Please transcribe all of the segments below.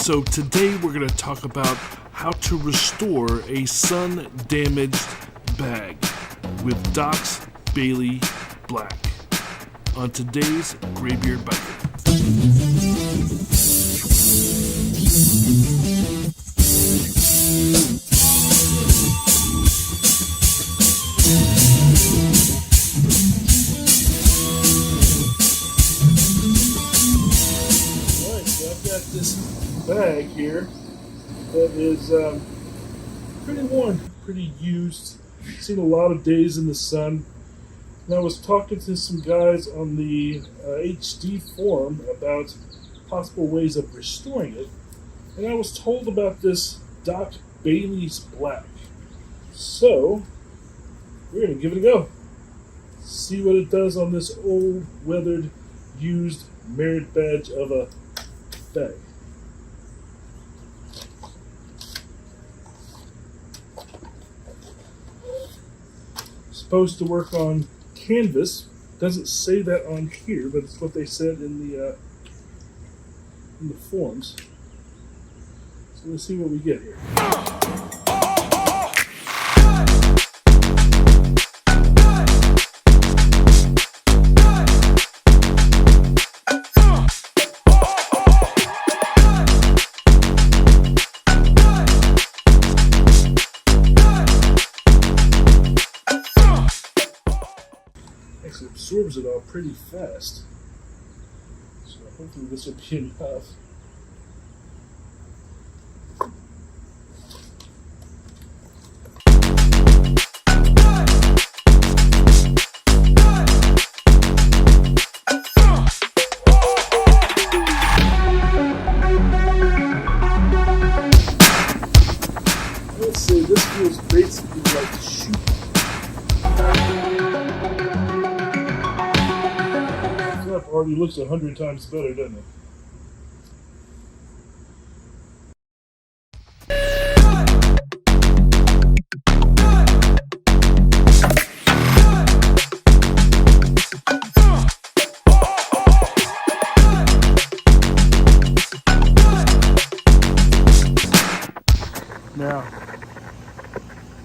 So today we're going to talk about how to restore a sun-damaged bag with Doc's Bailey Black on today's Graybeard Biker. Alright, so I've got this bag here that is pretty worn, pretty used. Seen a lot of days in the sun. And I was talking to some guys on the HD forum about possible ways of restoring it, and I was told about this Doc Bailey's Black. So we're gonna give it a go. See what it does on this old, weathered, used merit badge of a bag. Supposed to work on canvas. Doesn't say that on here, but it's what they said in the forums. So let's see what we get here. Actually absorbs it all pretty fast. So hopefully this will be enough. Let's see, this feels basically like shoot. Already looks 100 times better, doesn't it? Now,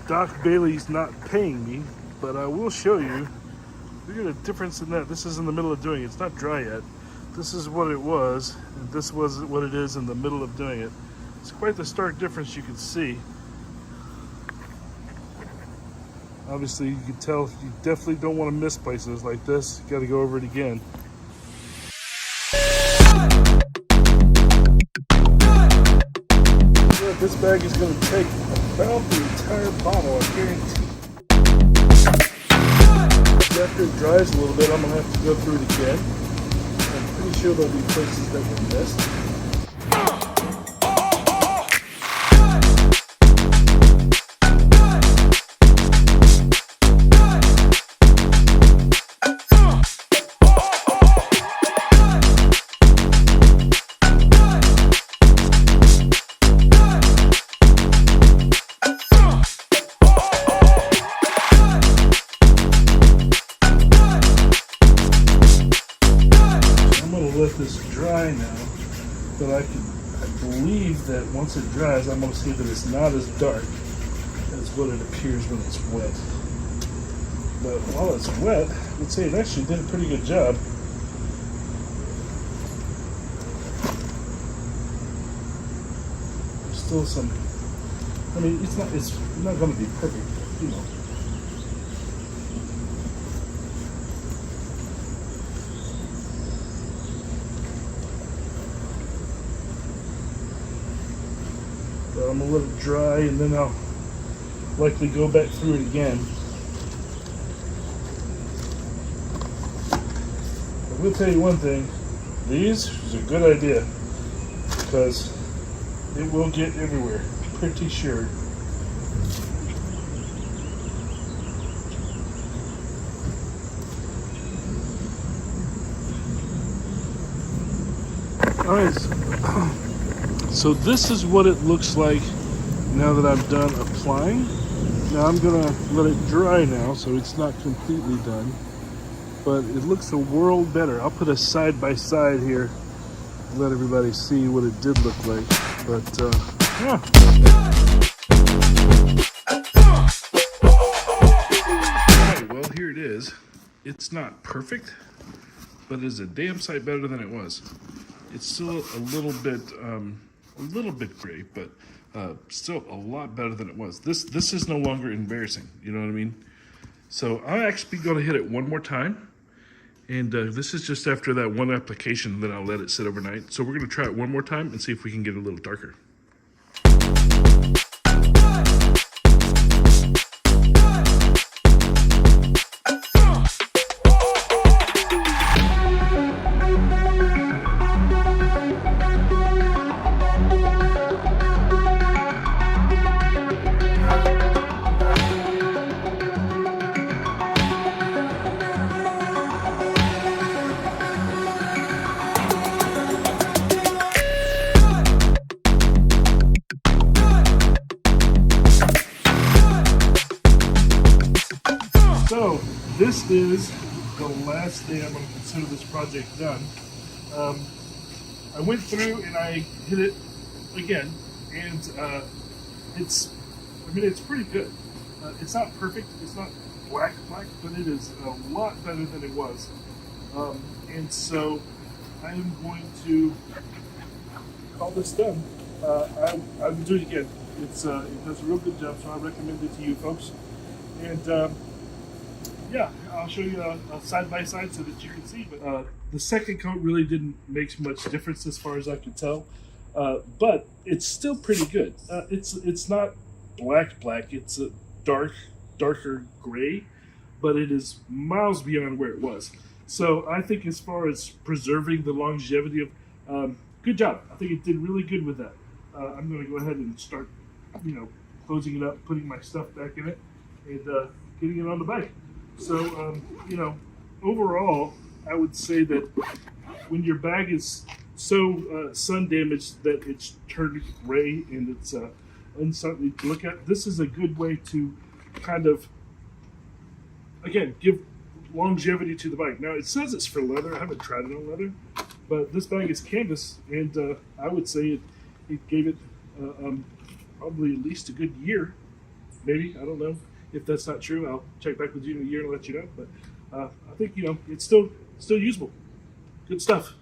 Doc Bailey's not paying me, but I will show you. Look at the difference in that. This is in the middle of doing it. It's not dry yet. This is what it was, and this was what it is in the middle of doing it. It's quite the stark difference you can see. Obviously, you can tell you definitely don't want to miss places like this. You got to go over it again. Yeah, this bag is going to take about the entire bottle, I guarantee. After it dries a little bit, I'm going to have to go through it again. I'm pretty sure there'll be places that were missed. Let this dry now, but I believe that once it dries, I'm going to see that it's not as dark as what it appears when it's wet. But while it's wet, let's say it actually did a pretty good job. There's still some. I mean, it's not going to be perfect, you know. But I'm going to let it dry, and then I'll likely go back through it again. I will tell you one thing, these is a good idea, because it will get everywhere, pretty sure. Alright, so this is what it looks like now that I'm done applying. Now I'm gonna let it dry now, so it's not completely done, but it looks a world better. I'll put a side by side here, let everybody see what it did look like. But yeah. Alright, well, here it is. It's not perfect, but it is a damn sight better than it was. It's still a little bit gray, but still a lot better than it was. This is no longer embarrassing. You know what I mean? So I'm actually going to hit it one more time. And this is just after that one application, then I'll let it sit overnight. So we're going to try it one more time and see if we can get it a little darker. So this is the last day I'm going to consider this project done. I went through and I hit it again, and it's pretty good. It's not perfect, it's not black, but it is a lot better than it was. And so I am going to call this done. I will do it again. It does a real good job, so I recommend it to you folks. And yeah, I'll show you a side by side so that you can see. But the second coat really didn't make much difference as far as I could tell. But it's still pretty good. It's not black. It's a darker gray, but it is miles beyond where it was. So I think as far as preserving the longevity of, good job. I think it did really good with that. I'm going to go ahead and start, closing it up, putting my stuff back in it, and getting it on the bike. So, overall, I would say that when your bag is so sun damaged that it's turned gray and it's unsightly to look at, this is a good way to kind of, again, give longevity to the bike. Now, it says it's for leather. I haven't tried it on leather, but this bag is canvas, and I would say it gave it probably at least a good year, maybe. I don't know. If that's not true, I'll check back with you in a year and let you know. But I think it's still usable. Good stuff.